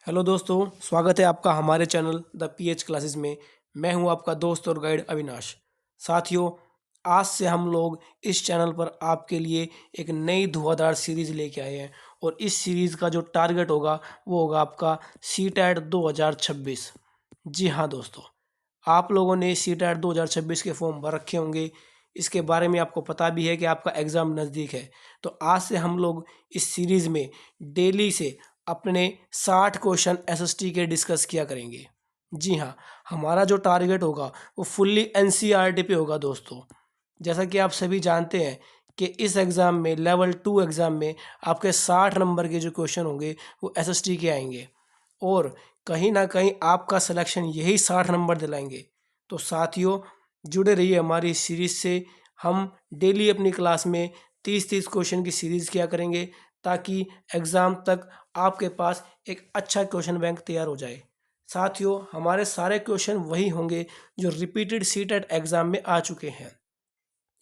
Hello दोस्तों, स्वागत है आपका हमारे चैनल द पीएच क्लासेस में। मैं हूं आपका दोस्त और गाइड अविनाश। साथियों, आज से हम लोग इस चैनल पर आपके लिए एक नई धुआंधार सीरीज़ लेके आए हैं और इस सीरीज़ का जो टारगेट होगा वो होगा आपका सीटैट 2026। जी हाँ दोस्तों, आप लोगों ने सीटैट 2026 के फॉर्म भर रखे होंगे। इसके बारे में आपको पता भी है कि आपका एग्ज़ाम नज़दीक है। तो आज से हम लोग इस सीरीज़ में डेली से अपने 60 क्वेश्चन एसएसटी के डिस्कस किया करेंगे। जी हाँ, हमारा जो टारगेट होगा वो फुल्ली एनसीईआरटी पे होगा दोस्तों। जैसा कि आप सभी जानते हैं कि इस एग्ज़ाम में लेवल 2 एग्ज़ाम में आपके 60 नंबर के जो क्वेश्चन होंगे वो एसएसटी के आएंगे और कहीं ना कहीं आपका सिलेक्शन यही 60 नंबर दिलाएंगे। तो साथियों, जुड़े रहिए हमारी इस सीरीज़ से। हम डेली अपनी क्लास में 30-30 क्वेश्चन की सीरीज़ किया करेंगे ताकि एग्ज़ाम तक आपके पास एक अच्छा क्वेश्चन बैंक तैयार हो जाए। साथियों, हमारे सारे क्वेश्चन वही होंगे जो रिपीटेड सीटेट एग्ज़ाम में आ चुके हैं।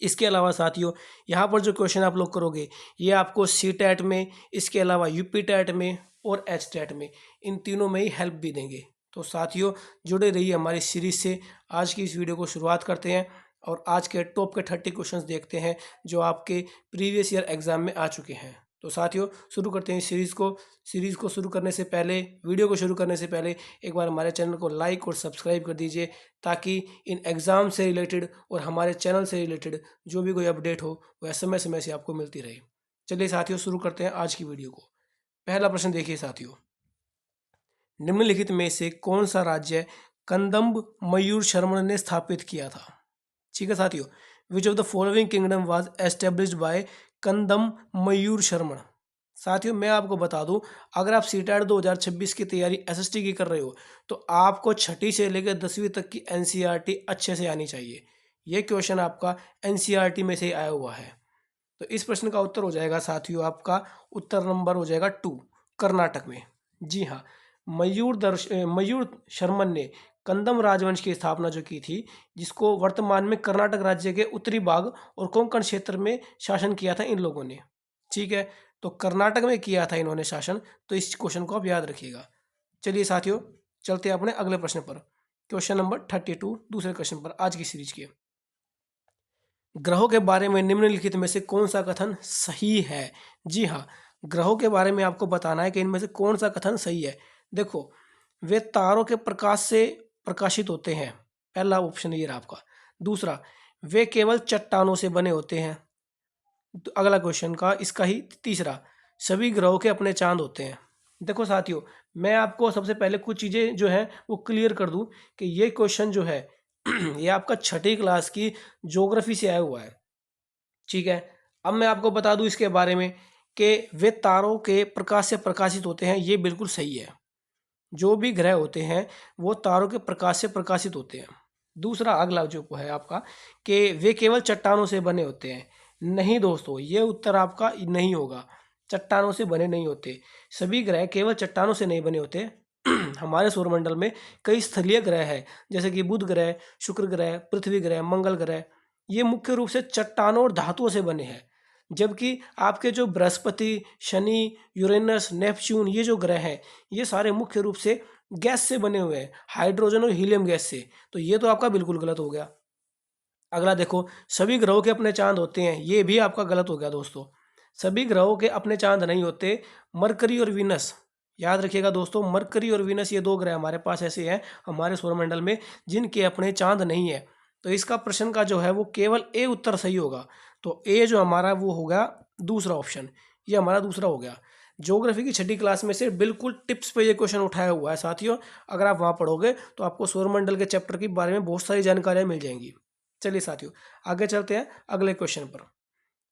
इसके अलावा साथियों, यहाँ पर जो क्वेश्चन आप लोग करोगे ये आपको सीटेट में, इसके अलावा यूपी टेट में और एच टेट में, इन तीनों में ही हेल्प भी देंगे। तो साथियों, जुड़े रहिए हमारी सीरीज से। आज की इस वीडियो को शुरुआत करते हैं और आज के टॉप के 30 क्वेश्चंस देखते हैं जो आपके प्रीवियस ईयर एग्जाम में आ चुके हैं। तो साथियों, शुरू करते हैं सीरीज़ को शुरू करने से पहले, वीडियो को शुरू करने से पहले एक बार हमारे चैनल को लाइक और सब्सक्राइब कर दीजिए ताकि इन एग्ज़ाम से रिलेटेड और हमारे चैनल से रिलेटेड जो भी कोई अपडेट हो वह समय से आपको मिलती रहे। चलिए साथियों, शुरू करते हैं आज की वीडियो को। पहला प्रश्न देखिए साथियों, निम्नलिखित में से कौन सा राज्य कंदम्ब मयूर शर्मन ने स्थापित किया था? ठीक है साथियों, which of the following kingdom was established by Kadam Mayur Sharman. साथियों, मैं आपको बता दूं, अगर आप सीटेट 2026 की तैयारी एसएसटी की कर रहे हो तो आपको छठी से लेकर 10वीं तक की एनसीईआरटी अच्छे से आनी चाहिए। ये क्वेश्चन आपका एनसीईआरटी में से आया हुआ है। तो इस प्रश्न का उत्तर हो जाएगा साथियों, आपका उत्तर नंबर हो जाएगा 2, कर्नाटक में। जी हाँ, मयूर शर्मन ने कंदम राजवंश की स्थापना जो की थी, जिसको वर्तमान में कर्नाटक राज्य के उत्तरी भाग और कोंकण क्षेत्र में शासन किया था इन लोगों ने। ठीक है, तो कर्नाटक में किया था इन्होंने शासन। तो इस क्वेश्चन को आप याद रखिएगा। चलिए साथियों, चलते हैं अपने अगले प्रश्न पर। क्वेश्चन नंबर 32, दूसरे क्वेश्चन पर आज की सीरीज के। ग्रहों के बारे में निम्नलिखित में से कौन सा कथन सही है? जी हाँ, ग्रहों के बारे में आपको बताना है कि इनमें से कौन सा कथन सही है। देखो, वे तारों के प्रकाश से प्रकाशित होते हैं, पहला ऑप्शन ये रहा आपका। दूसरा, वे केवल चट्टानों से बने होते हैं। तो अगला क्वेश्चन का इसका ही तीसरा, सभी ग्रहों के अपने चांद होते हैं। देखो साथियों, मैं आपको सबसे पहले कुछ चीज़ें जो हैं वो क्लियर कर दूं कि ये क्वेश्चन जो है ये आपका छठी क्लास की ज्योग्राफी से आया हुआ है। ठीक है, अब मैं आपको बता दूं इसके बारे में कि वे तारों के प्रकाश से प्रकाशित होते हैं। ये बिल्कुल सही है, जो भी ग्रह होते हैं वो तारों के प्रकाश से प्रकाशित होते हैं। दूसरा अगला जो है आपका कि वे केवल चट्टानों से बने होते हैं। नहीं दोस्तों, ये उत्तर आपका नहीं होगा। चट्टानों से बने नहीं होते, सभी ग्रह केवल चट्टानों से नहीं बने होते। हमारे सौरमंडल में कई स्थलीय ग्रह हैं, जैसे कि बुध ग्रह, शुक्र ग्रह, पृथ्वी ग्रह, मंगल ग्रह। ये मुख्य रूप से चट्टानों और धातुओं से बने हैं। जबकि आपके जो बृहस्पति, शनि, यूरेनस, नेपच्यून, ये जो ग्रह हैं ये सारे मुख्य रूप से गैस से बने हुए हैं, हाइड्रोजन और हीलियम गैस से। तो ये तो आपका बिल्कुल गलत हो गया। अगला देखो, सभी ग्रहों के अपने चांद होते हैं, ये भी आपका गलत हो गया दोस्तों। सभी ग्रहों के अपने चांद नहीं होते। मरकरी और वीनस, याद रखिएगा दोस्तों, मरकरी और वीनस ये दो ग्रह हमारे पास ऐसे हैं हमारे सौरमंडल में जिनके अपने चांद नहीं है। तो इसका प्रश्न का जो है वो केवल ए उत्तर सही होगा। तो ए जो हमारा वो होगा दूसरा ऑप्शन, ये हमारा दूसरा हो गया। ज्योग्राफी की छठी क्लास में से बिल्कुल टिप्स पे ये क्वेश्चन उठाया हुआ है साथियों। अगर आप वहाँ पढ़ोगे तो आपको सौरमंडल के चैप्टर के बारे में बहुत सारी जानकारियाँ मिल जाएंगी। चलिए साथियों, आगे चलते हैं अगले क्वेश्चन पर।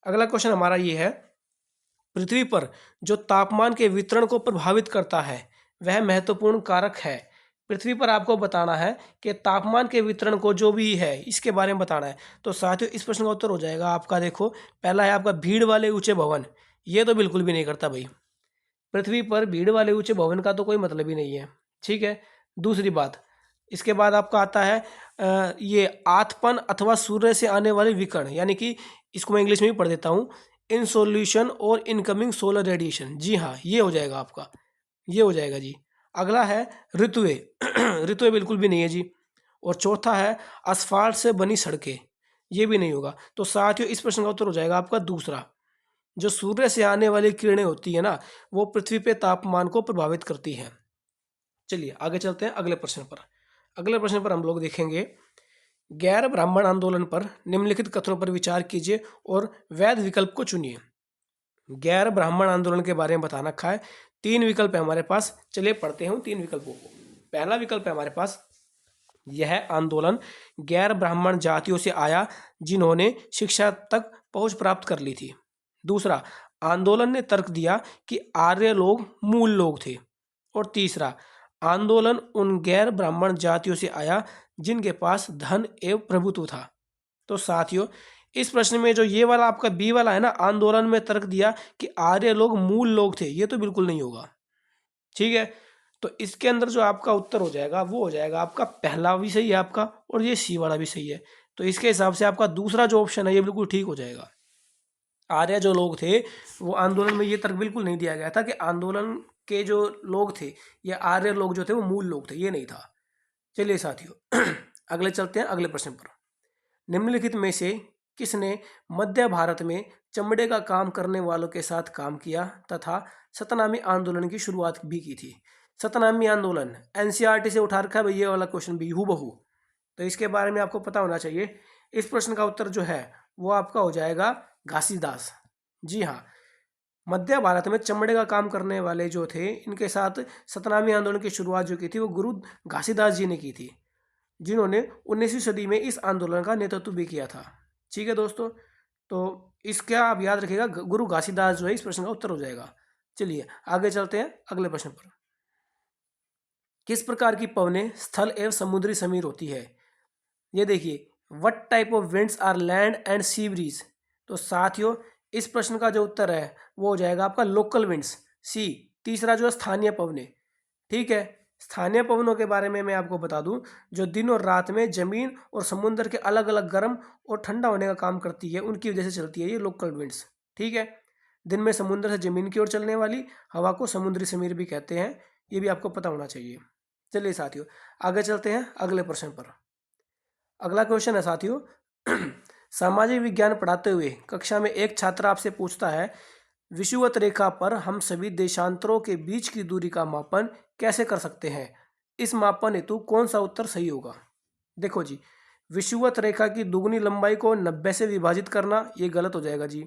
अगला क्वेश्चन हमारा ये है, पृथ्वी पर जो तापमान के वितरण को प्रभावित करता है वह महत्वपूर्ण कारक है। पृथ्वी पर आपको बताना है कि तापमान के वितरण को जो भी है इसके बारे में बताना है। तो साथियों, इस प्रश्न का उत्तर हो जाएगा आपका, देखो पहला है आपका भीड़ वाले ऊंचे भवन। ये तो बिल्कुल भी नहीं करता भाई, पृथ्वी पर भीड़ वाले ऊंचे भवन का तो कोई मतलब ही नहीं है। ठीक है, दूसरी बात, इसके बाद आपका आता है ये आथपन अथवा सूर्य से आने वाले विकिरण, यानी कि इसको मैं इंग्लिश में भी पढ़ देता हूँ, इनसोल्यूशन और इनकमिंग सोलर रेडिएशन। जी हाँ, ये हो जाएगा आपका, ये हो जाएगा जी। अगला है ऋतुएं। ऋतुएं बिल्कुल भी नहीं है जी। और चौथा है असफाल्ट से बनी सड़कें, ये भी नहीं होगा। तो साथियों इस प्रश्न का उत्तर हो जाएगा आपका दूसरा। जो सूर्य से आने वाली किरणें होती है ना, वो पृथ्वी पे तापमान को प्रभावित करती हैं। चलिए आगे चलते हैं अगले प्रश्न पर। अगले प्रश्न पर हम लोग देखेंगे, गैर ब्राह्मण आंदोलन पर निम्नलिखित कथनों पर विचार कीजिए और वैध विकल्प को चुनिए। गैर ब्राह्मण आंदोलन के बारे में बताना रखा है। तीन विकल्प है हमारे पास, चलिए पढ़ते हैं तीन विकल्पों को। पहला विकल्प है हमारे पास, यह आंदोलन गैर ब्राह्मण जातियों से आया जिन्होंने शिक्षा तक पहुंच प्राप्त कर ली थी। दूसरा, आंदोलन ने तर्क दिया कि आर्य लोग मूल लोग थे। और तीसरा, आंदोलन उन गैर ब्राह्मण जातियों से आया जिनके पास धन एवं प्रभुत्व था। तो साथियों इस प्रश्न में जो ये वाला आपका बी वाला है ना, आंदोलन में तर्क दिया कि आर्य लोग मूल लोग थे, ये तो बिल्कुल नहीं होगा। ठीक है, तो इसके अंदर जो आपका उत्तर हो जाएगा वो हो जाएगा आपका पहला भी सही है आपका, और ये सी वाला भी सही है। तो इसके हिसाब से आपका दूसरा जो ऑप्शन है ये बिल्कुल ठीक हो जाएगा। आर्य जो लोग थे वो आंदोलन में, ये तर्क बिल्कुल नहीं दिया गया था कि आंदोलन के जो लोग थे या आर्य लोग जो थे वो मूल लोग थे, ये नहीं था। चलिए साथियों अगले चलते हैं अगले प्रश्न पर। निम्नलिखित में से किसने मध्य भारत में चमड़े का काम करने वालों के साथ काम किया तथा सतनामी आंदोलन की शुरुआत भी की थी। सतनामी आंदोलन एनसीईआरटी से उठा रखा है भाई, ये वाला क्वेश्चन भी हूबहू। तो इसके बारे में आपको पता होना चाहिए। इस प्रश्न का उत्तर जो है वो आपका हो जाएगा घासीदास। जी हाँ, मध्य भारत में चमड़े का काम करने वाले जो थे इनके साथ सतनामी आंदोलन की शुरुआत जो की थी वो गुरु घासीदास जी ने की थी, जिन्होंने 19वीं सदी में इस आंदोलन का नेतृत्व भी किया था। ठीक है दोस्तों, तो इसका आप याद रखिएगा, गुरु घासीदास जो है इस प्रश्न का उत्तर हो जाएगा। चलिए आगे चलते हैं अगले प्रश्न पर। किस प्रकार की पवनें स्थल एवं समुद्री समीर होती है? ये देखिए, what type of winds are land and sea breeze. तो साथियों इस प्रश्न का जो उत्तर है वो हो जाएगा आपका लोकल विंड्स, सी। तीसरा जो है स्थानीय पवनें। ठीक है, स्थानीय पवनों के बारे में मैं आपको बता दूं, जो दिन और रात में जमीन और समुद्र के अलग अलग गर्म और ठंडा होने का काम करती है, उनकी वजह से चलती है ये लोकल विंड्स। ठीक है, दिन में समुद्र से जमीन की ओर चलने वाली हवा को समुद्री समीर भी कहते हैं, ये भी आपको पता होना चाहिए। चलिए साथियों आगे चलते हैं अगले प्रश्न पर। अगला क्वेश्चन है साथियों सामाजिक विज्ञान पढ़ाते हुए कक्षा में एक छात्र आपसे पूछता है, विषुवत रेखा पर हम सभी देशांतरों के बीच की दूरी का मापन कैसे कर सकते हैं? इस मापन हेतु कौन सा उत्तर सही होगा? देखो जी, विषुवत रेखा की दुगनी लंबाई को 90 से विभाजित करना ये गलत हो जाएगा जी।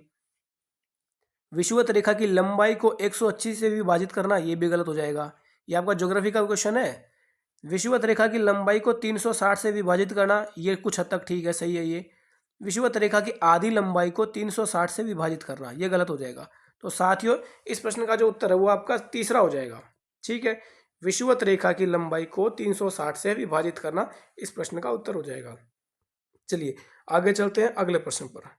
विषुवत रेखा की लंबाई को 180 से विभाजित करना ये भी गलत हो जाएगा। ये आपका ज्योग्राफी का क्वेश्चन है। विषुवत रेखा की लंबाई को 360 से विभाजित करना ये कुछ हद तक ठीक है, सही है ये। विषुवत रेखा की आधी लंबाई को 360 से विभाजित करना ये गलत हो जाएगा। तो साथियों इस प्रश्न का जो उत्तर है वो आपका तीसरा हो जाएगा। ठीक है, विषुवत रेखा की लंबाई को 360 से विभाजित करना इस प्रश्न का उत्तर हो जाएगा। चलिए आगे चलते हैं अगले प्रश्न पर।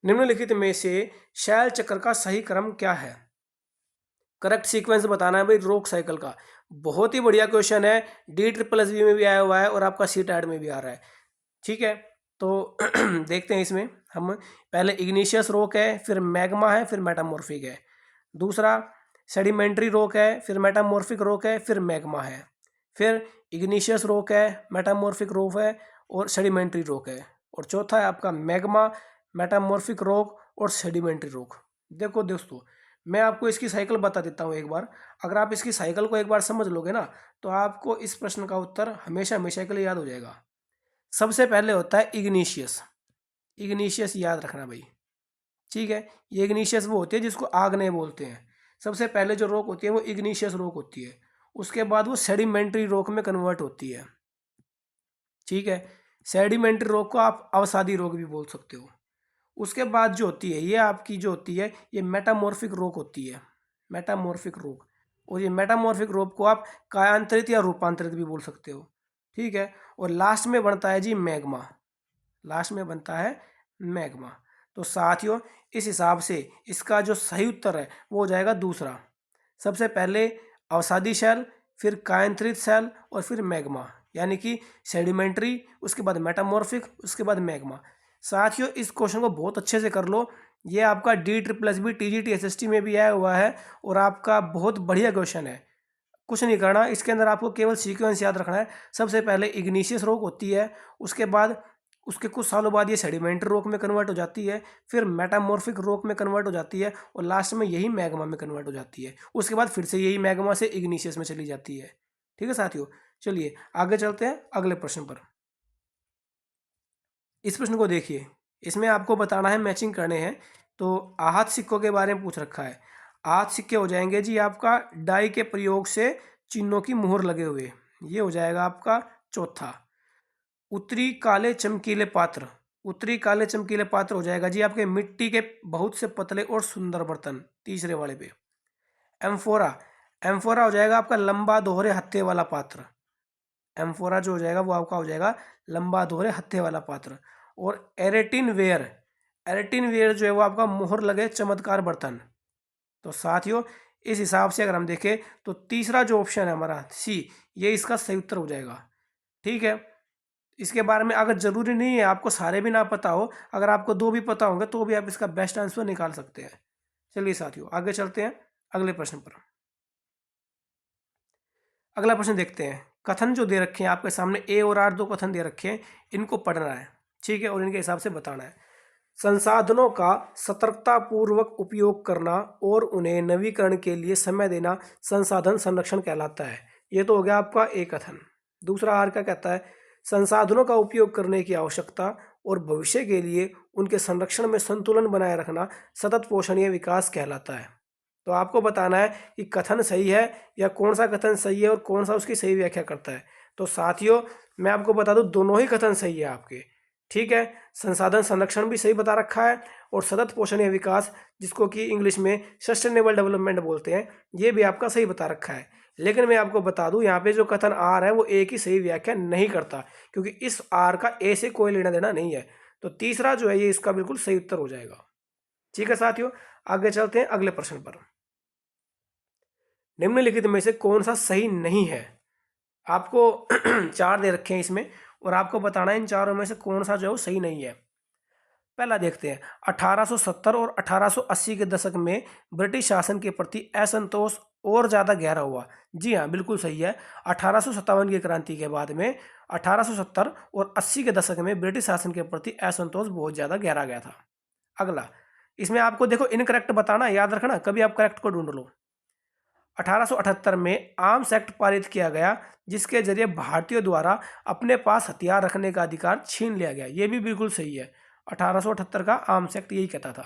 निम्नलिखित में से शैल चक्र का सही क्रम क्या है? करेक्ट सीक्वेंस बताना है भाई रोक साइकिल का। बहुत ही बढ़िया क्वेश्चन है, DSSB में भी आया हुआ है और आपका CTAT में भी आ रहा है। ठीक है, तो देखते हैं इसमें हम। पहले इग्निशियस रॉक है, फिर मैग्मा है, फिर मेटामॉर्फिक है। दूसरा सेडिमेंट्री रॉक है, फिर मेटामॉर्फिक रॉक है, फिर मैग्मा है। फिर इग्निशियस रॉक है, मेटामॉर्फिक रॉक है और सेडिमेंट्री रॉक है। और चौथा है आपका मैग्मा, मेटामॉर्फिक रॉक और सेडिमेंट्री रॉक। देखो दोस्तों, मैं आपको इसकी साइकिल बता देता हूँ एक बार। अगर आप इसकी साइकिल को एक बार समझ लोगे ना, तो आपको इस प्रश्न का उत्तर हमेशा हमेशा के लिए याद हो जाएगा। सबसे पहले होता है इग्निशियस। इग्निशियस याद रखना भाई। ठीक है, ये इग्निशियस वो होती है जिसको आग नहीं बोलते हैं। सबसे पहले जो रॉक होती है वो इग्निशियस रॉक होती है। उसके बाद वो सेडिमेंट्री रॉक में कन्वर्ट होती है। ठीक है, सेडिमेंट्री रॉक को आप अवसादी रॉक भी बोल सकते हो। उसके बाद जो होती है ये आपकी जो होती है ये मेटामॉर्फिक रॉक होती है, मेटामॉर्फिक रॉक। और ये मेटामॉर्फिक रॉक को आप कायांतरित या रूपांतरित भी बोल सकते हो। ठीक है, और लास्ट में बनता है जी मैग्मा। लास्ट में बनता है मैग्मा। तो साथियों इस हिसाब से इसका जो सही उत्तर है वो हो जाएगा दूसरा। सबसे पहले अवसादी शैल, फिर कायांतरित शैल और फिर मैग्मा, यानी कि सेडिमेंट्री, उसके बाद मेटामॉर्फिक, उसके बाद मैग्मा। साथियों इस क्वेश्चन को बहुत अच्छे से कर लो। ये आपका DSSB TGT SST में भी आया हुआ है और आपका बहुत बढ़िया क्वेश्चन है। कुछ नहीं करना, इसके अंदर आपको केवल सीक्वेंस याद रखना है। सबसे पहले इग्नीशियस रॉक होती है, उसके बाद उसके कुछ सालों बाद ये सेडिमेंट्री रॉक में कन्वर्ट हो जाती है, फिर मेटामॉर्फिक रॉक में कन्वर्ट हो जाती है, और लास्ट में यही मैग्मा में कन्वर्ट हो जाती है। उसके बाद फिर से यही मैग्मा से इग्नीशियस में चली जाती है। ठीक है साथियों, चलिए आगे चलते हैं अगले प्रश्न पर। इस प्रश्न को देखिए, इसमें आपको बताना है, मैचिंग करने हैं। तो आहत सिक्कों के बारे में पूछ रखा है। आहत सिक्के हो जाएंगे जी आपका डाई के प्रयोग से चिन्हों की मुहर लगे हुए, ये हो जाएगा आपका चौथा। उत्तरी काले चमकीले पात्र, उत्तरी काले चमकीले पात्र हो जाएगा जी आपके मिट्टी के बहुत से पतले और सुंदर बर्तन, तीसरे वाले पे। एम्फोरा, एम्फोरा हो जाएगा आपका लंबा दोहरे हत्थे वाला पात्र। एम्फोरा जो हो जाएगा वो आपका हो जाएगा लंबा दोहरे हत्थे वाला पात्र। और एरेटिन वेयर, एरेटिन वेयर जो है वो आपका मोहर लगे चमत्कार बर्तन। तो साथियों इस हिसाब से अगर हम देखें तो तीसरा जो ऑप्शन है हमारा सी, ये इसका सही उत्तर हो जाएगा। ठीक है, इसके बारे में अगर जरूरी नहीं है आपको सारे भी ना पता हो, अगर आपको दो भी पता होंगे तो भी आप इसका बेस्ट आंसर निकाल सकते हैं। चलिए साथियों आगे चलते हैं अगले प्रश्न पर। अगला प्रश्न देखते हैं। कथन जो दे रखे हैं आपके सामने, ए और आर दो कथन दे रखे हैं, इनको पढ़ना है। ठीक है, और इनके हिसाब से बताना है। संसाधनों का सतर्कता पूर्वक उपयोग करना और उन्हें नवीकरण के लिए समय देना संसाधन संरक्षण कहलाता है। ये तो हो गया आपका एक कथन। दूसरा आर क्या कहता है, संसाधनों का उपयोग करने की आवश्यकता और भविष्य के लिए उनके संरक्षण में संतुलन बनाए रखना सतत पोषणीय विकास कहलाता है। तो आपको बताना है कि कथन सही है या कौन सा कथन सही है और कौन सा उसकी सही व्याख्या करता है। तो साथियों मैं आपको बता दूं दोनों ही कथन सही है आपके। ठीक है, संसाधन संरक्षण भी सही बता रखा है और सतत पोषणीय विकास, जिसको कि इंग्लिश में सस्टेनेबल डेवलपमेंट बोलते हैं, ये भी आपका सही बता रखा है। लेकिन मैं आपको बता दूं यहाँ पे जो कथन आर है वो ए की सही व्याख्या नहीं करता, क्योंकि इस आर का ए से कोई लेना देना नहीं है। तो तीसरा जो है ये इसका बिल्कुल सही उत्तर हो जाएगा। ठीक है साथियों, आगे चलते हैं अगले प्रश्न पर। निम्नलिखित में से कौन सा सही नहीं है। आपको चार दे रखे हैं इसमें और आपको बताना है इन चारों में से कौन सा जो है वो सही नहीं है। पहला देखते हैं, 1870 और 1880 के दशक में ब्रिटिश शासन के प्रति असंतोष और ज़्यादा गहरा हुआ। जी हाँ, बिल्कुल सही है। 1857 की क्रांति के बाद में 1870 और 80 के दशक में ब्रिटिश शासन के प्रति असंतोष बहुत ज़्यादा गहरा गया था। अगला, इसमें आपको देखो इनकरेक्ट बताना, याद रखना कभी आप करेक्ट को ढूंढ लो। 1878 में आर्म्स एक्ट पारित किया गया, जिसके जरिए भारतीयों द्वारा अपने पास हथियार रखने का अधिकार छीन लिया गया। ये भी बिल्कुल सही है, 1878 का आर्म्स एक्ट यही कहता था।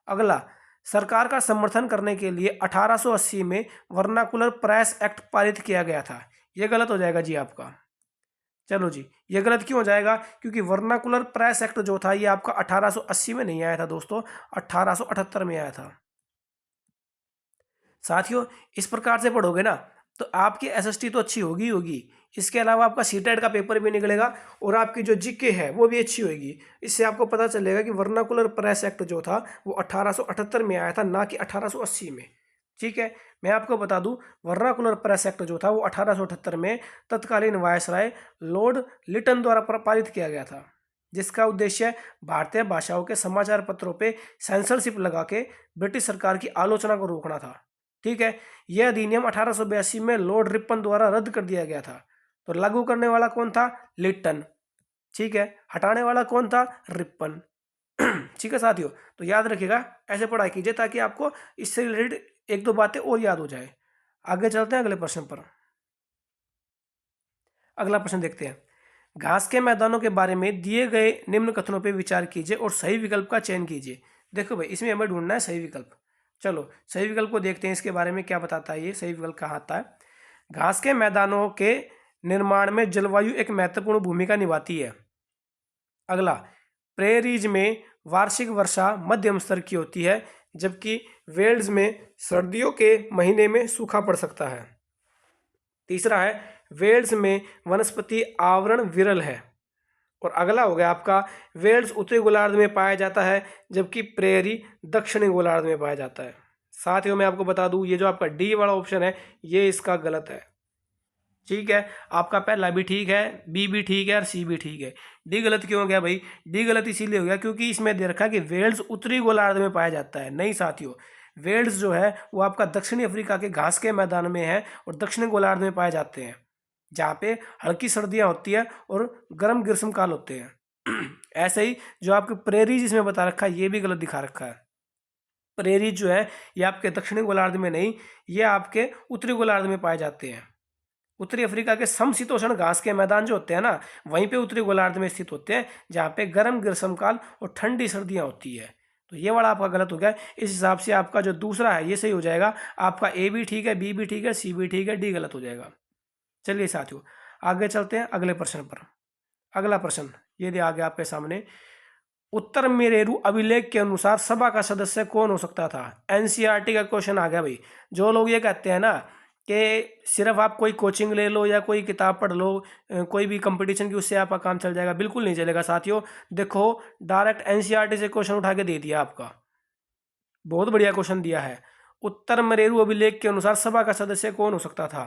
अगला, सरकार का समर्थन करने के लिए 1880 में वर्नाकुलर प्रेस एक्ट पारित किया गया था। ये गलत हो जाएगा जी आपका। चलो जी, ये गलत क्यों हो जाएगा, क्योंकि वर्नाकुलर प्रेस एक्ट जो था ये आपका 1880 में नहीं आया था दोस्तों, 1878 में आया था। साथियों इस प्रकार से पढ़ोगे ना तो आपकी एसएसटी तो अच्छी होगी होगी, इसके अलावा आपका सीटेट का पेपर भी निकलेगा और आपकी जो जीके है वो भी अच्छी होगी। इससे आपको पता चलेगा कि वर्नाकुलर प्रेस एक्ट जो था वो 1878 में आया था, ना कि 1880 में। ठीक है, मैं आपको बता दूं वर्नाकुलर प्रेस एक्ट जो था वो 1878 में तत्कालीन वायसराय लॉर्ड लिटन द्वारा पारित किया गया था, जिसका उद्देश्य भारतीय भाषाओं के समाचार पत्रों पे सेंसरशिप लगा के ब्रिटिश सरकार की आलोचना को रोकना था। ठीक है, यह अधिनियम 1882 में लॉर्ड रिपन द्वारा रद्द कर दिया गया था। तो लागू करने वाला कौन था, लिटन। ठीक है, हटाने वाला कौन था, रिपन। ठीक है साथियों, तो याद रखिएगा, ऐसे पढ़ाई कीजिए ताकि आपको इससे रिलेटेड एक दो बातें और याद हो जाए। आगे चलते हैं अगले प्रश्न पर। अगला प्रश्न देखते हैं, घास के मैदानों के बारे में दिए गए निम्न कथनों पर विचार कीजिए और सही विकल्प का चयन कीजिए। देखो भाई इसमें हमें ढूंढना है सही विकल्प। चलो सही विकल्प को देखते हैं, इसके बारे में क्या बताता है, ये सही विकल्प कहाँ आता है। घास के मैदानों के निर्माण में जलवायु एक महत्वपूर्ण भूमिका निभाती है। अगला, प्रेरीज में वार्षिक वर्षा मध्यम स्तर की होती है, जबकि वेल्स में सर्दियों के महीने में सूखा पड़ सकता है। तीसरा है, वेल्स में वनस्पति आवरण विरल है। और अगला हो गया आपका, वेल्स उत्तरी गोलार्ध में पाया जाता है, जबकि प्रेरी दक्षिणी गोलार्ध में पाया जाता है। साथियों मैं आपको बता दूं ये जो आपका डी वाला ऑप्शन है ये इसका गलत है। ठीक है, आपका पहला भी ठीक है, बी भी ठीक है और सी भी ठीक है। डी गलत क्यों हो गया भाई, डी गलत इसीलिए हो गया क्योंकि इसमें दे रखा है कि वेल्स उत्तरी गोलार्ध में पाया जाता है। नहीं साथियों, वेल्स जो है वो आपका दक्षिणी अफ्रीका के घास के मैदान में है और दक्षिणी गोलार्ध में पाए जाते हैं, जहाँ पे हल्की सर्दियाँ होती है और गर्म ग्रीष्मकाल होते हैं। ऐसे ही जो आपके प्रेरी जिसमें बता रखा है ये भी गलत दिखा रखा है। प्रेरी जो है ये आपके दक्षिणी गोलार्ध में नहीं, ये आपके उत्तरी गोलार्ध में पाए जाते हैं। उत्तरी अफ्रीका के समशीतोष्ण घास के मैदान जो होते हैं ना, वहीं पे उत्तरी गोलार्ध में स्थित होते हैं, जहाँ पे गर्म ग्रीष्मकाल और ठंडी सर्दियाँ होती है। तो ये वाला आपका गलत हो गया। इस हिसाब से आपका जो दूसरा है ये सही हो जाएगा। आपका ए भी ठीक है, बी भी ठीक है, सी भी ठीक है, डी गलत हो जाएगा। चलिए साथियों आगे चलते हैं अगले प्रश्न पर। अगला प्रश्न ये दिया गया आपके सामने, उत्तर मेरेरु अभिलेख के अनुसार सभा का सदस्य कौन हो सकता था। एनसीईआरटी का क्वेश्चन आ गया भाई। जो लोग ये कहते हैं ना कि सिर्फ आप कोई कोचिंग ले लो या कोई किताब पढ़ लो, कोई भी कंपटीशन की, उससे आपका काम चल जाएगा, बिल्कुल नहीं चलेगा साथियों। देखो डायरेक्ट एनसीईआरटी से क्वेश्चन उठा के दे दिया आपका, बहुत बढ़िया क्वेश्चन दिया है। उत्तर मेरेरु अभिलेख के अनुसार सभा का सदस्य कौन हो सकता था।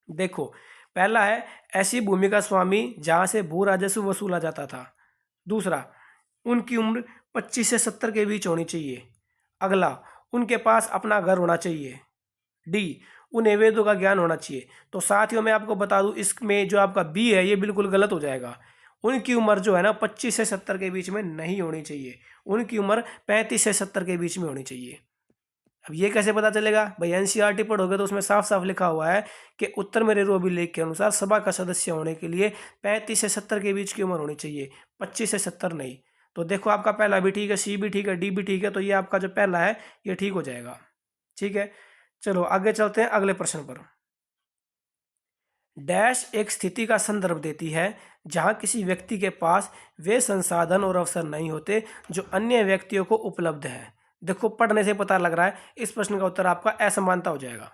देखो पहला है ऐसी भूमि का स्वामी जहां से भू राजस्व वसूला जाता था। दूसरा, उनकी उम्र 25 से 70 के बीच होनी चाहिए। अगला, उनके पास अपना घर होना चाहिए। डी, उन्हें वेदों का ज्ञान होना चाहिए। तो साथियों मैं आपको बता दूं इसमें जो आपका बी है ये बिल्कुल गलत हो जाएगा। उनकी उम्र जो है ना 25 से 70 के बीच में नहीं होनी चाहिए, उनकी उम्र 35 से 70 के बीच में होनी चाहिए। अब ये कैसे पता चलेगा भाई, एनसीईआरटी पढ़ोगे तो उसमें साफ साफ लिखा हुआ है कि उत्तर मेरेरु अभिलेख के अनुसार सभा का सदस्य होने के लिए 35 से 70 के बीच की उम्र होनी चाहिए, 25 से 70 नहीं। तो देखो आपका पहला भी ठीक है, सी भी ठीक है, डी भी ठीक है, तो ये आपका जो पहला है ये ठीक हो जाएगा। ठीक है, चलो आगे चलते हैं अगले प्रश्न पर। डैश एक स्थिति का संदर्भ देती है जहां किसी व्यक्ति के पास वे संसाधन और अवसर नहीं होते जो अन्य व्यक्तियों को उपलब्ध है। देखो पढ़ने से पता लग रहा है इस प्रश्न का उत्तर आपका असमानता हो जाएगा।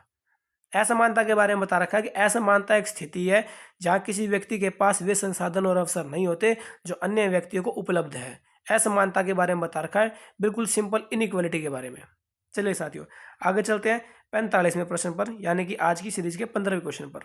असमानता के बारे में बता रखा है कि असमानता एक स्थिति है जहां किसी व्यक्ति के पास वे संसाधन और अवसर नहीं होते जो अन्य व्यक्तियों को उपलब्ध है। असमानता के बारे में बता रखा है, बिल्कुल सिंपल इनइक्वालिटी के बारे में। चलिए साथियों आगे चलते हैं 45वें प्रश्न पर, यानी कि आज की सीरीज के 15वें क्वेश्चन पर।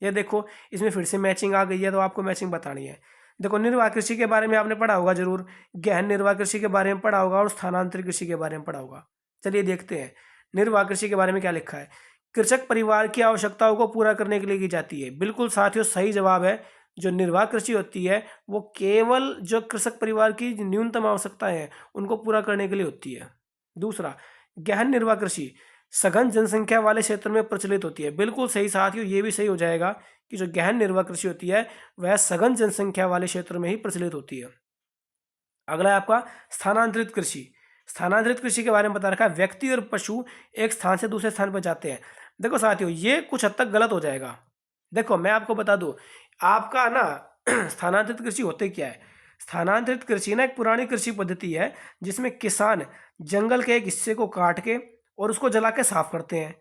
ये देखो इसमें फिर से मैचिंग आ गई है, तो आपको मैचिंग बतानी है। देखो निर्वाह कृषि के बारे में आपने पढ़ा होगा जरूर, गहन निर्वाह कृषि के बारे में पढ़ा होगा और स्थानांतरित कृषि के बारे में पढ़ा होगा। चलिए देखते हैं निर्वाह कृषि के बारे में क्या लिखा है। कृषक परिवार की आवश्यकताओं को पूरा करने के लिए की जाती है। बिल्कुल साथियों सही जवाब है। जो निर्वाह कृषि होती है वो केवल जो कृषक परिवार की न्यूनतम आवश्यकताएं हैं उनको पूरा करने के लिए होती है। दूसरा, गहन निर्वाह कृषि सघन जनसंख्या वाले क्षेत्र में प्रचलित होती है। बिल्कुल सही साथियों, ये भी सही हो जाएगा कि जो गहन निर्वाह कृषि होती है वह सघन जनसंख्या वाले क्षेत्र में ही प्रचलित होती है। अगला है आपका स्थानांतरित कृषि। स्थानांतरित कृषि के बारे में बता रखा है व्यक्ति और पशु एक स्थान से दूसरे स्थान पर जाते हैं। देखो साथियों ये कुछ हद तक गलत हो जाएगा। देखो मैं आपको बता दूं आपका ना स्थानांतरित कृषि होते क्या है। स्थानांतरित कृषि ना एक पुरानी कृषि पद्धति है जिसमें किसान जंगल के एक हिस्से को काट के और उसको जला के साफ करते हैं,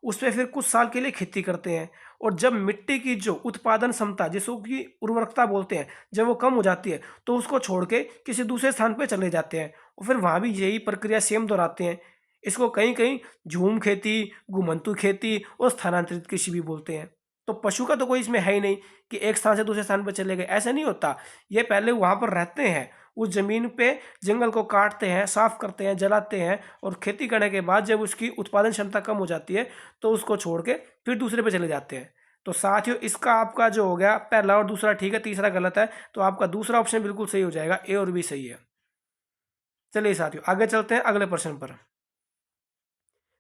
उस पर फिर कुछ साल के लिए खेती करते हैं, और जब मिट्टी की जो उत्पादन क्षमता जिसको कि उर्वरकता बोलते हैं जब वो कम हो जाती है तो उसको छोड़ के किसी दूसरे स्थान पर चले जाते हैं और फिर वहाँ भी यही प्रक्रिया सेम दोहराते हैं। इसको कहीं कहीं झूम खेती, घुमंतू खेती और स्थानांतरित कृषि भी बोलते हैं। तो पशु का तो कोई इसमें है ही नहीं कि एक स्थान से दूसरे स्थान पर चले गए, ऐसा नहीं होता। ये पहले वहाँ पर रहते हैं, उस जमीन पे जंगल को काटते हैं, साफ करते हैं, जलाते हैं और खेती करने के बाद जब उसकी उत्पादन क्षमता कम हो जाती है तो उसको छोड़ के फिर दूसरे पे चले जाते हैं। तो साथियों इसका आपका जो हो गया पहला और दूसरा ठीक है, तीसरा गलत है। तो आपका दूसरा ऑप्शन बिल्कुल सही हो जाएगा, ए और बी सही है। चलिए साथियों आगे चलते हैं अगले प्रश्न पर।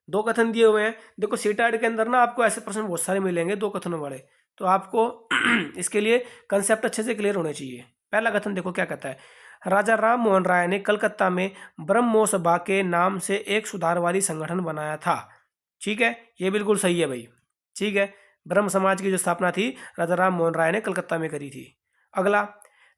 दो कथन दिए हुए हैं। देखो सीटेट के अंदर ना आपको ऐसे प्रश्न बहुत सारे मिलेंगे दो कथनों वाले, तो आपको इसके लिए कंसेप्ट अच्छे से क्लियर होने चाहिए। पहला कथन देखो क्या कहता है, राजा राम मोहन राय ने कलकत्ता में ब्रह्मो सभा के नाम से एक सुधारवादी संगठन बनाया था। ठीक है, ये बिल्कुल सही है भाई। ठीक है, ब्रह्म समाज की जो स्थापना थी राजा राम मोहन राय ने कलकत्ता में करी थी। अगला,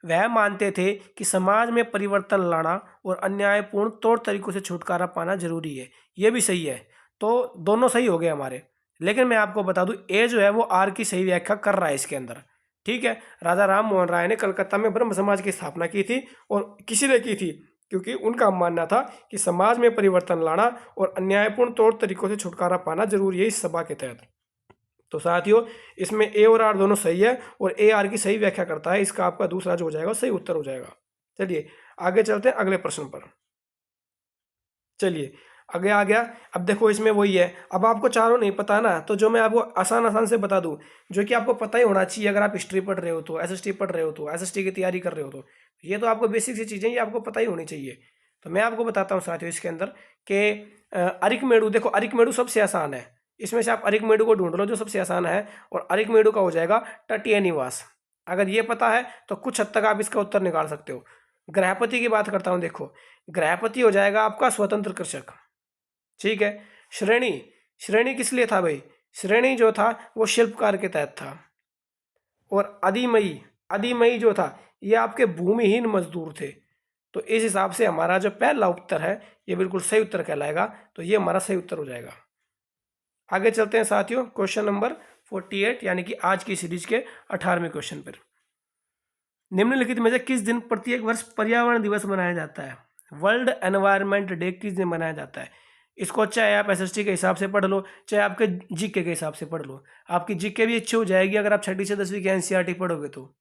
वह मानते थे कि समाज में परिवर्तन लाना और अन्यायपूर्ण तौर तरीकों से छुटकारा पाना जरूरी है। ये भी सही है। तो दोनों सही हो गए हमारे, लेकिन मैं आपको बता दूं ए जो है वो आर की सही व्याख्या कर रहा है इसके अंदर। ठीक है, राजा राम मोहन राय ने कलकत्ता में ब्रह्म समाज की स्थापना की थी, और किसी ने की थी क्योंकि उनका मानना था कि समाज में परिवर्तन लाना और अन्यायपूर्ण तौर तरीकों से छुटकारा पाना जरूरी है इस सभा के तहत। तो साथियों इसमें ए और आर दोनों सही है, और ए आर की सही व्याख्या करता है। इसका आपका दूसरा जो हो जाएगा सही उत्तर हो जाएगा। चलिए आगे चलते हैं अगले प्रश्न पर। चलिए आगे आ गया। अब देखो इसमें वही है, अब आपको चारों नहीं पता ना, तो जो मैं आपको आसान आसान से बता दूं, जो कि आपको पता ही होना चाहिए अगर आप हिस्ट्री पढ़ रहे हो तो, एसएसटी पढ़ रहे हो तो, एसएसटी की तैयारी कर रहे हो तो, ये तो आपको बेसिक सी चीज़ें ये आपको पता ही होनी चाहिए। तो मैं आपको बताता हूँ साथियों इसके अंदर कि अरिकमेडु, देखो अरिकमेडु सबसे आसान है, इसमें से आप अरिकमेडु को ढूंढ लो जो सबसे आसान है, और अरिकमेडु का हो जाएगा तटीय निवास। अगर ये पता है तो कुछ हद तक आप इसका उत्तर निकाल सकते हो। गृहपति की बात करता हूँ, देखो गृहपति हो जाएगा आपका स्वतंत्र कृषक, ठीक है। श्रेणी, श्रेणी किस लिए था भाई, श्रेणी जो था वो शिल्पकार के तहत था। और अधिमयी, अधिमयी जो था ये आपके भूमिहीन मजदूर थे। तो इस हिसाब से हमारा जो पहला उत्तर है ये बिल्कुल सही उत्तर कहलाएगा, तो ये हमारा सही उत्तर हो जाएगा। आगे चलते हैं साथियों क्वेश्चन नंबर 48 यानी कि आज की सीरीज के 18वें क्वेश्चन पर। निम्नलिखित में से किस दिन प्रत्येक वर्ष पर्यावरण दिवस मनाया जाता है? वर्ल्ड एनवायरनमेंट डे किस दिन मनाया जाता है? इसको चाहे आप एसएसटी के हिसाब से पढ़ लो, चाहे आपके जीके के हिसाब से पढ़ लो, आपकी जीके भी अच्छी हो जाएगी अगर आप छठी से 10वीं की एनसीईआरटी पढ़ोगे। तो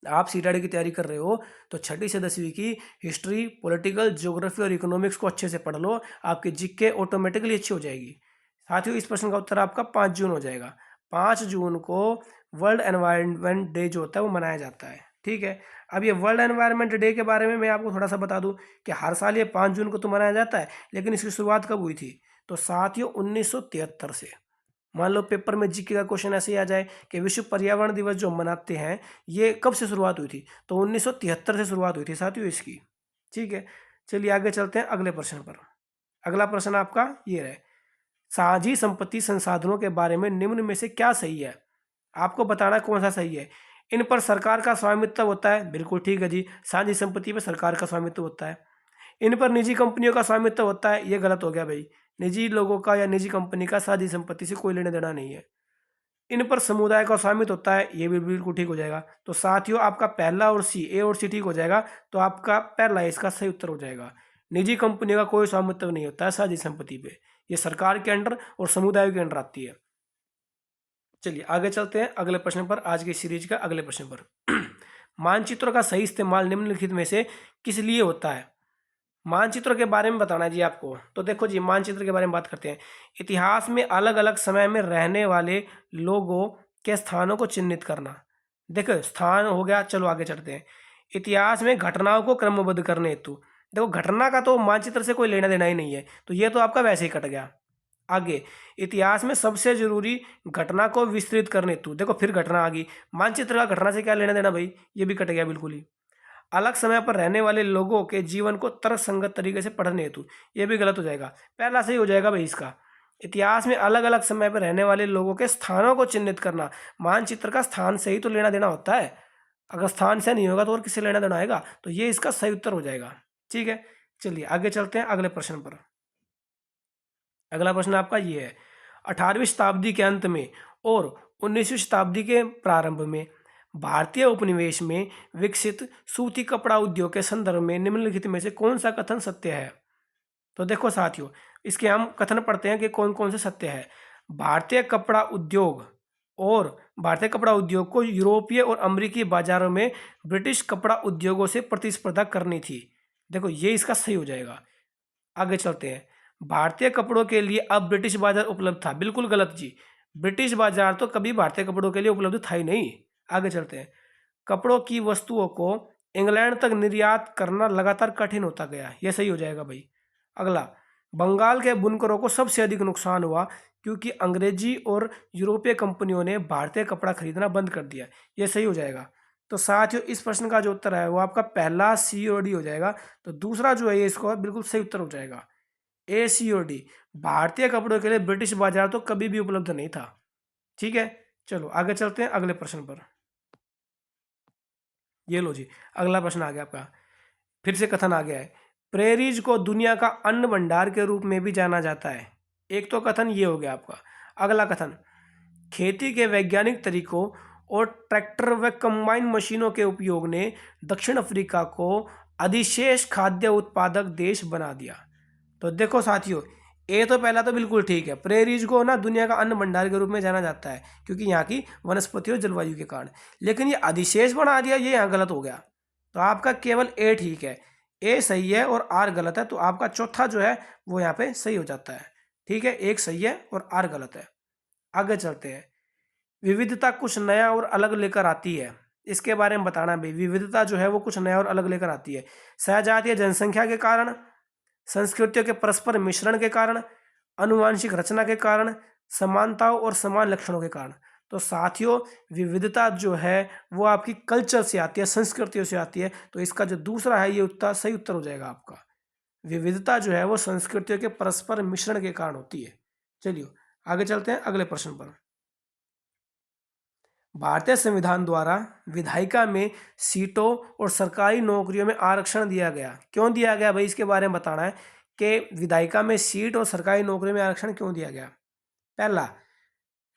आप सीटेट की तैयारी कर रहे हो तो छठी से 10वीं की हिस्ट्री, पॉलिटिकल, ज्योग्राफी और इकोनॉमिक्स को अच्छे से पढ़ लो, आपकी जीके ऑटोमेटिकली अच्छी हो जाएगी। साथियों इस प्रश्न का उत्तर आपका 5 जून हो जाएगा। 5 जून को वर्ल्ड एनवायरनमेंट डे जो होता है वो मनाया जाता है, ठीक है। अब ये वर्ल्ड एनवायरनमेंट डे के बारे में मैं आपको थोड़ा सा बता दूं कि हर साल ये 5 जून को तो मनाया जाता है, लेकिन इसकी शुरुआत कब हुई थी? तो साथियों 1973 से। मान लो पेपर में जीके का क्वेश्चन ऐसे ही आ जाए कि विश्व पर्यावरण दिवस जो मनाते हैं ये कब से शुरुआत हुई थी, तो 1973 से शुरुआत हुई थी साथियों इसकी, ठीक है। चलिए आगे चलते हैं अगले प्रश्न पर। अगला प्रश्न आपका ये रहे, साझी संपत्ति संसाधनों के बारे में निम्न में से क्या सही है? आपको बताना कौन सा सही है। इन पर सरकार का स्वामित्व होता है, बिल्कुल ठीक है जी, साझी संपत्ति पर सरकार का स्वामित्व होता है। इन पर निजी कंपनियों का स्वामित्व होता है, ये गलत हो गया भाई, निजी लोगों का या निजी कंपनी का साझी संपत्ति से कोई लेना देना नहीं है। इन पर समुदाय का स्वामित्व होता है, ये भी बिल्कुल ठीक हो जाएगा। तो साथियों आपका पहला और सी, ए और सी ठीक हो जाएगा, तो आपका पहला इसका सही उत्तर हो जाएगा। निजी कंपनियों का कोई स्वामित्व नहीं होता है साझी संपत्ति पे, ये सरकार के अंडर और समुदाय के अंडर आती है। चलिए आगे चलते हैं अगले प्रश्न पर, आज की सीरीज का अगले प्रश्न पर। मानचित्रों का सही इस्तेमाल निम्नलिखित में से किस लिए होता है? मानचित्रों के बारे में बताना है जी आपको। तो देखो जी मानचित्र के बारे में बात करते हैं। इतिहास में अलग अलग समय में रहने वाले लोगों के स्थानों को चिन्हित करना। देखो स्थान हो गया, चलो आगे चलते हैं। इतिहास में घटनाओं को क्रमबद्ध करने हेतु, देखो घटना का तो मानचित्र से कोई लेना देना ही नहीं है, तो ये तो आपका वैसे ही कट गया। आगे इतिहास में सबसे जरूरी घटना को विस्तृत करने हेतु, देखो फिर घटना आ गई, मानचित्र का घटना से क्या लेना देना भाई, ये भी कट गया बिल्कुल ही। अलग समय पर रहने वाले लोगों के जीवन को तर्कसंगत तरीके से पढ़ने हेतु, ये भी गलत हो जाएगा, पहला सही हो जाएगा भाई इसका। इतिहास में अलग अलग समय पर रहने वाले लोगों के स्थानों को चिन्हित करना, मानचित्र का स्थान से ही तो लेना देना होता है, अगर स्थान से नहीं होगा तो और किससे लेना देना आएगा, तो ये इसका सही उत्तर हो जाएगा, ठीक है। चलिए आगे चलते हैं अगले प्रश्न पर। अगला प्रश्न आपका ये है, 18वीं शताब्दी के अंत में और 19वीं शताब्दी के प्रारंभ में भारतीय उपनिवेश में विकसित सूती कपड़ा उद्योग के संदर्भ में निम्नलिखित में से कौन सा कथन सत्य है? तो देखो साथियों इसके हम कथन पढ़ते हैं कि कौन कौन से सत्य है। भारतीय कपड़ा उद्योग, और भारतीय कपड़ा उद्योग को यूरोपीय और अमेरिकी बाजारों में ब्रिटिश कपड़ा उद्योगों से प्रतिस्पर्धा करनी थी, देखो ये इसका सही हो जाएगा। आगे चलते हैं, भारतीय कपड़ों के लिए अब ब्रिटिश बाजार उपलब्ध था, बिल्कुल गलत जी, ब्रिटिश बाजार तो कभी भारतीय कपड़ों के लिए उपलब्ध था ही नहीं। आगे चलते हैं, कपड़ों की वस्तुओं को इंग्लैंड तक निर्यात करना लगातार कठिन होता गया, यह सही हो जाएगा भाई। अगला, बंगाल के बुनकरों को सबसे अधिक नुकसान हुआ क्योंकि अंग्रेजी और यूरोपीय कंपनियों ने भारतीय कपड़ा खरीदना बंद कर दिया, यह सही हो जाएगा। तो साथियों इस प्रश्न का जो उत्तर है वो आपका पहला सी और डी हो जाएगा, तो दूसरा जो है इसको बिल्कुल सही उत्तर हो जाएगा, ए सी और डी। भारतीय कपड़ों के लिए ब्रिटिश बाजार तो कभी भी उपलब्ध नहीं था, ठीक है। चलो आगे चलते हैं अगले प्रश्न पर। ये लो जी अगला प्रश्न आ गया आपका, फिर से कथन आ गया है, प्रेरीज को दुनिया का अन्न भंडार के रूप में भी जाना जाता है। एक तो कथन ये हो गया आपका। अगला कथन, खेती के वैज्ञानिक तरीकों और ट्रैक्टर व कंबाइन मशीनों के उपयोग ने दक्षिण अफ्रीका को अधिशेष खाद्य उत्पादक देश बना दिया। तो देखो साथियों ए तो पहला तो बिल्कुल ठीक है, प्रेरीज को ना दुनिया का अन्न भंडार के रूप में जाना जाता है क्योंकि यहाँ की वनस्पति और जलवायु के कारण, लेकिन ये अधिशेष बना दिया ये यहाँ गलत हो गया। तो आपका केवल ए ठीक है, ए सही है और आर गलत है, तो आपका चौथा जो है वो यहाँ पे सही हो जाता है। ठीक है, एक सही है और आर गलत है। आगे चलते हैं। विविधता कुछ नया और अलग लेकर आती है, इसके बारे में बताना भाई। विविधता जो है वो कुछ नया और अलग लेकर आती है। सहजातीय जनसंख्या के कारण, संस्कृतियों के परस्पर मिश्रण के कारण, अनुवांशिक रचना के कारण, समानताओं और समान लक्षणों के कारण। तो साथियों, विविधता जो है वो आपकी कल्चर से आती है, संस्कृतियों से आती है। तो इसका जो दूसरा है ये उत्तर सही उत्तर हो जाएगा आपका। विविधता जो है वो संस्कृतियों के परस्पर मिश्रण के कारण होती है। चलिए आगे चलते हैं अगले प्रश्न पर। भारतीय संविधान द्वारा विधायिका में सीटों और सरकारी नौकरियों में आरक्षण दिया गया, क्यों दिया गया भाई, इसके बारे में बताना है कि विधायिका में सीट और सरकारी नौकरियों में आरक्षण क्यों दिया गया। पहला,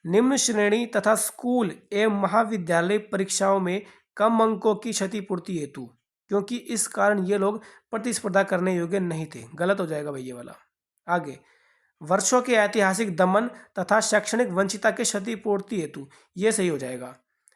निम्न श्रेणी तथा स्कूल एवं महाविद्यालय परीक्षाओं में कम अंकों की क्षतिपूर्ति हेतु, क्योंकि इस कारण ये लोग प्रतिस्पर्धा करने योग्य नहीं थे। गलत हो जाएगा भाई ये वाला। आगे, वर्षों के ऐतिहासिक दमन तथा शैक्षणिक वंचिता के क्षतिपूर्ति हेतु, ये सही हो जाएगा।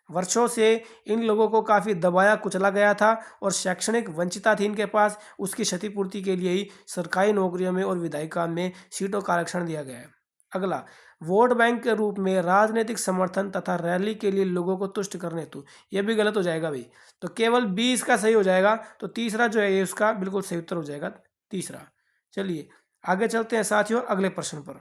वर्षों से इन लोगों को काफ़ी दबाया कुचला गया था और शैक्षणिक वंचिता थी इनके पास, उसकी क्षतिपूर्ति के लिए ही सरकारी नौकरियों में और विधायिका में सीटों का आरक्षण दिया गया है। अगला, वोट बैंक के रूप में राजनीतिक समर्थन तथा रैली के लिए लोगों को तुष्ट करने हेतु, यह भी गलत हो जाएगा भाई। तो केवल 20 का सही हो जाएगा, तो तीसरा जो है ये उसका बिल्कुल सही उत्तर हो जाएगा, तीसरा। चलिए आगे चलते हैं साथियों अगले प्रश्न पर।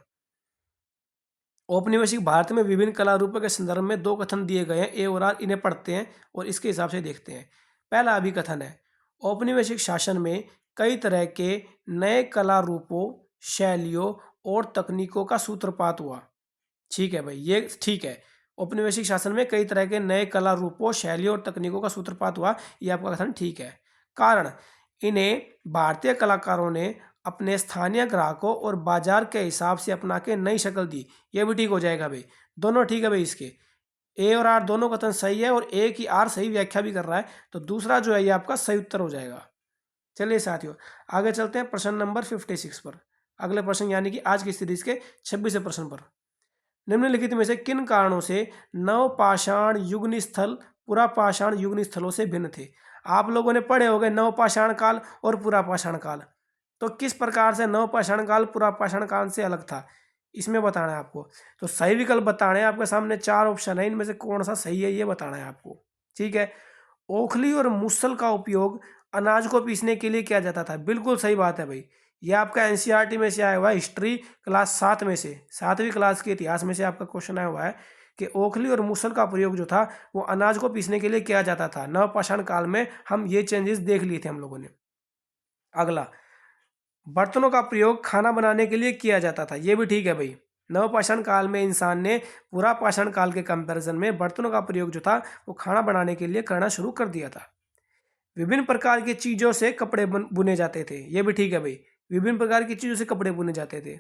औपनिवेशिक भारत में विभिन्न कला रूपों के संदर्भ में दो कथन दिए गए हैं, ए और आर, इन्हें पढ़ते हैं और इसके हिसाब से देखते हैं। पहला अभिकथन है, औपनिवेशिक शासन में कई तरह के नए कला रूपों, शैलियों और तकनीकों का सूत्रपात हुआ। ठीक है भाई, ये ठीक है। औपनिवेशिक शासन में कई तरह के नए कला रूपों, शैलियों और तकनीकों का सूत्रपात हुआ, ये आपका कथन ठीक है। कारण, इन्हें भारतीय कलाकारों ने अपने स्थानीय ग्राहकों और बाजार के हिसाब से अपना के नई शक्ल दी, ये भी ठीक हो जाएगा भाई। दोनों ठीक है भाई इसके, ए और आर दोनों कथन सही है और ए की आर सही व्याख्या भी कर रहा है, तो दूसरा जो है ये आपका सही उत्तर हो जाएगा। चलिए साथियों आगे चलते हैं प्रश्न नंबर 56 पर। अगले प्रश्न यानी कि आज की सीरीज के 26वें प्रश्न पर। निम्नलिखित में से किन कारणों से नवपाषाण युगनी स्थल पुरापाषाण युगनी स्थलों से भिन्न थे। आप लोगों ने पढ़े होंगे नवपाषाण काल और पुरापाषाण काल, तो किस प्रकार से नवपाषाण काल पुरापाषाण काल से अलग था, इसमें बताना है आपको। तो सही विकल्प बताने हैं आपके सामने, 4 ऑप्शन है, इनमें से कौन सा सही है ये बताना है आपको। ठीक है, ओखली और मुसल का उपयोग अनाज को पीसने के लिए किया जाता था, बिल्कुल सही बात है भाई। ये आपका एनसीईआरटी में से आया हुआ है, हिस्ट्री क्लास 7 में से, 7वीं क्लास के इतिहास में से आपका क्वेश्चन आया हुआ है कि ओखली और मुसल का प्रयोग जो था वो अनाज को पीसने के लिए किया जाता था। नवपाषाण काल में हम ये चेंजेस देख लिए थे हम लोगों ने। अगला, बर्तनों का प्रयोग खाना बनाने के लिए किया जाता था, ये भी ठीक है भाई। नवपाषाण काल में इंसान ने पुरापाषाण काल के कंपैरिजन में बर्तनों का प्रयोग जो था वो खाना बनाने के लिए करना शुरू कर दिया था। विभिन्न प्रकार की चीज़ों से कपड़े बुने जाते थे, ये भी ठीक है भाई। विभिन्न प्रकार की चीज़ों से कपड़े बुने जाते थे।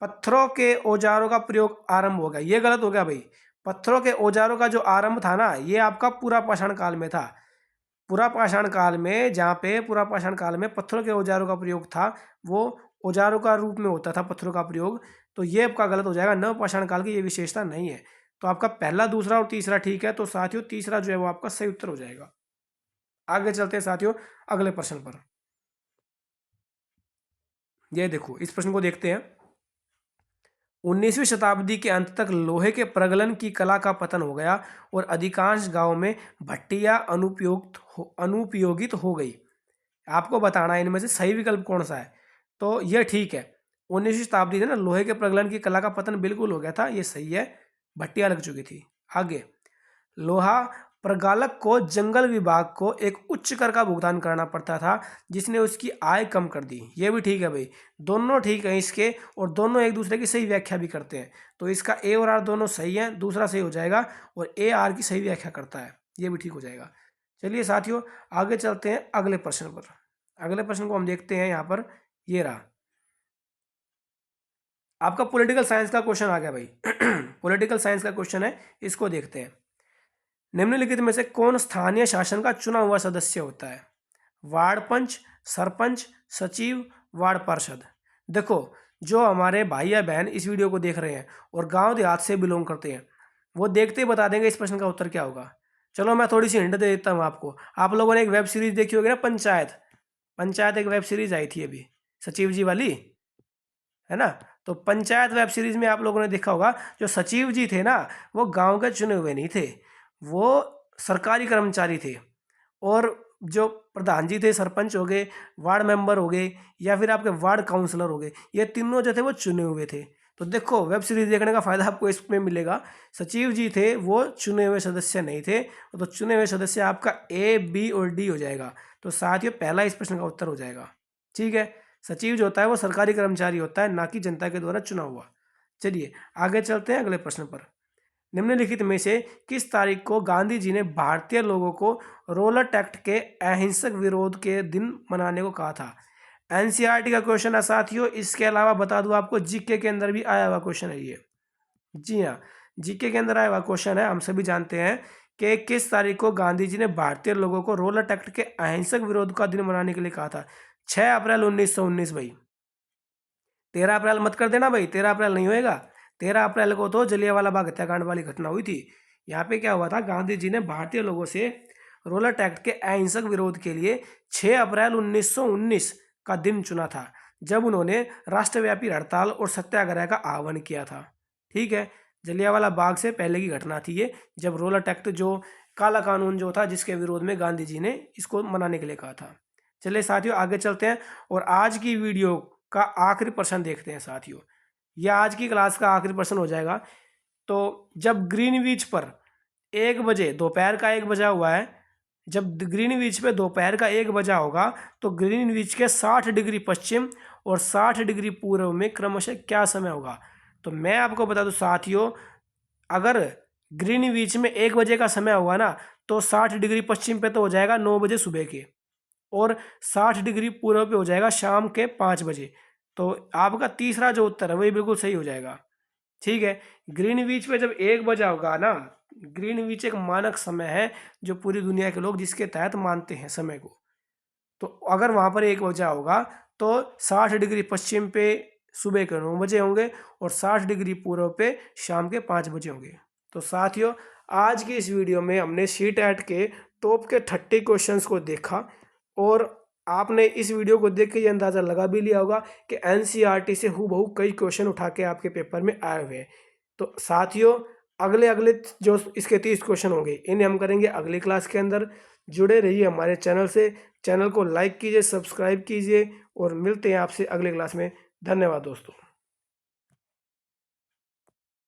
पत्थरों के औजारों का प्रयोग आरंभ हो गया, ये गलत हो गया भाई। पत्थरों के औजारों का जो आरंभ था ना, ये आपका पुरापाषाण काल में था। पुरापाषाण काल में, जहाँ पे पुरापाषाण काल में पत्थरों के औजारों का प्रयोग था, वो औजारों का रूप में होता था पत्थरों का प्रयोग, तो ये आपका गलत हो जाएगा। नवपाषाण काल की ये विशेषता नहीं है। तो आपका पहला, दूसरा और तीसरा ठीक है, तो साथियों तीसरा जो है वो आपका सही उत्तर हो जाएगा। आगे चलते हैं साथियों अगले प्रश्न पर। ये देखो, इस प्रश्न को देखते हैं। 19वीं शताब्दी के अंत तक लोहे के प्रगलन की कला का पतन हो गया और अधिकांश गांवों में भट्टियां अनुपयोगित हो गई। आपको बताना है इनमें से सही विकल्प कौन सा है। तो यह ठीक है, 19वीं शताब्दी से ना लोहे के प्रगलन की कला का पतन बिल्कुल हो गया था, ये सही है, भट्टियां लग चुकी थी। आगे, लोहा प्रगालक को जंगल विभाग को एक उच्च कर का भुगतान करना पड़ता था, जिसने उसकी आय कम कर दी, ये भी ठीक है भाई। दोनों ठीक है इसके, और दोनों एक दूसरे की सही व्याख्या भी करते हैं, तो इसका ए और आर दोनों सही है, दूसरा सही हो जाएगा, और ए आर की सही व्याख्या करता है, ये भी ठीक हो जाएगा। चलिए साथियों आगे चलते हैं अगले प्रश्न पर। अगले प्रश्न को हम देखते हैं, यहाँ पर ये रहा आपका पॉलिटिकल साइंस का क्वेश्चन आ गया भाई। पॉलिटिकल साइंस का क्वेश्चन है, इसको देखते हैं। निम्नलिखित में से कौन स्थानीय शासन का चुना हुआ सदस्य होता है। वार्ड पंच, सरपंच, सचिव, वार्ड पार्षद। देखो, जो हमारे भाई या बहन इस वीडियो को देख रहे हैं और गांव देहात से बिलोंग करते हैं, वो देखते ही बता देंगे इस प्रश्न का उत्तर क्या होगा। चलो मैं थोड़ी सी हिंट दे देता हूँ आपको। आप लोगों ने एक वेब सीरीज देखी होगी ना, पंचायत, पंचायत एक वेब सीरीज आई थी अभी, सचिव जी वाली, है ना। तो पंचायत वेब सीरीज में आप लोगों ने देखा होगा, जो सचिव जी थे ना, वो गांव के चुने हुए नहीं थे, वो सरकारी कर्मचारी थे। और जो प्रधान जी थे, सरपंच हो गए, वार्ड मेंबर हो गए, या फिर आपके वार्ड काउंसलर हो गए, ये तीनों जो थे वो चुने हुए थे। तो देखो, वेब सीरीज देखने का फायदा आपको इसमें मिलेगा। सचिव जी थे, वो चुने हुए सदस्य नहीं थे, तो चुने हुए सदस्य आपका ए, बी और डी हो जाएगा। तो साथियों, पहला इस प्रश्न का उत्तर हो जाएगा। ठीक है, सचिव जो होता है वो सरकारी कर्मचारी होता है, ना कि जनता के द्वारा चुना हुआ। चलिए आगे चलते हैं अगले प्रश्न पर। निम्नलिखित में से किस तारीख को गांधी जी ने भारतीय लोगों को रोलर एक्ट के अहिंसक विरोध के दिन मनाने को कहा था? एनसीईआरटी का क्वेश्चन है साथियों। इसके अलावा बता दूं आपको, जीके के अंदर भी आया हुआ क्वेश्चन है ये। जी हाँ, जीके के अंदर आया हुआ क्वेश्चन है। हम सभी जानते हैं कि किस तारीख को गांधी जी ने भारतीय लोगों को रोलर एक्ट के अहिंसक विरोध का दिन मनाने के लिए कहा था? 6 अप्रैल 1919 भाई। 13 अप्रैल मत कर देना भाई, 13 अप्रैल नहीं होएगा। 13 अप्रैल को तो जलियांवाला बाग हत्याकांड वाली घटना हुई थी। यहाँ पे क्या हुआ था, गांधी जी ने भारतीय लोगों से रोलर एक्ट के अहिंसक विरोध के लिए 6 अप्रैल 1919 का दिन चुना था, जब उन्होंने राष्ट्रव्यापी हड़ताल और सत्याग्रह का आह्वान किया था। ठीक है, जलियांवाला बाग से पहले की घटना थी ये, जब रोलर एक्ट जो काला कानून जो था, जिसके विरोध में गांधी जी ने इसको मनाने के लिए कहा था। चलिए साथियों आगे चलते हैं और आज की वीडियो का आखिरी प्रश्न देखते हैं साथियों। यह आज की क्लास का आखिरी प्रश्न हो जाएगा। तो जब ग्रीनविच पर 1 बजे, दोपहर का 1 बजा हुआ है, जब ग्रीनविच पे दोपहर का 1 बजा होगा, तो ग्रीनविच के 60 डिग्री पश्चिम और 60 डिग्री पूर्व में क्रमशः क्या समय होगा? तो मैं आपको बता दूं साथियों, अगर ग्रीनविच में 1 बजे का समय होगा ना, तो 60 डिग्री पश्चिम पे तो हो जाएगा 9 बजे सुबह के, और 60 डिग्री पूर्व पे हो जाएगा शाम के 5 बजे। तो आपका तीसरा जो उत्तर है वही बिल्कुल सही हो जाएगा। ठीक है, ग्रीनविच पे जब 1 बजा होगा ना, ग्रीनविच एक मानक समय है जो पूरी दुनिया के लोग जिसके तहत मानते हैं समय को। तो अगर वहाँ पर 1 बजा होगा तो 60 डिग्री पश्चिम पे सुबह के 9 बजे होंगे और 60 डिग्री पूर्व पे शाम के 5 बजे होंगे। तो साथियों, आज की इस वीडियो में हमने शीट एट के टॉप के 30 क्वेश्चंस को देखा, और आपने इस वीडियो को देख के ये अंदाज़ा लगा भी लिया होगा कि एनसीईआरटी से हूबहू कई क्वेश्चन उठा के आपके पेपर में आए हुए हैं। तो साथियों, अगले अगले जो इसके 30 क्वेश्चन होंगे, इन्हें हम करेंगे अगली क्लास के अंदर। जुड़े रहिए हमारे चैनल से, चैनल को लाइक कीजिए, सब्सक्राइब कीजिए, और मिलते हैं आपसे अगले क्लास में। धन्यवाद दोस्तों।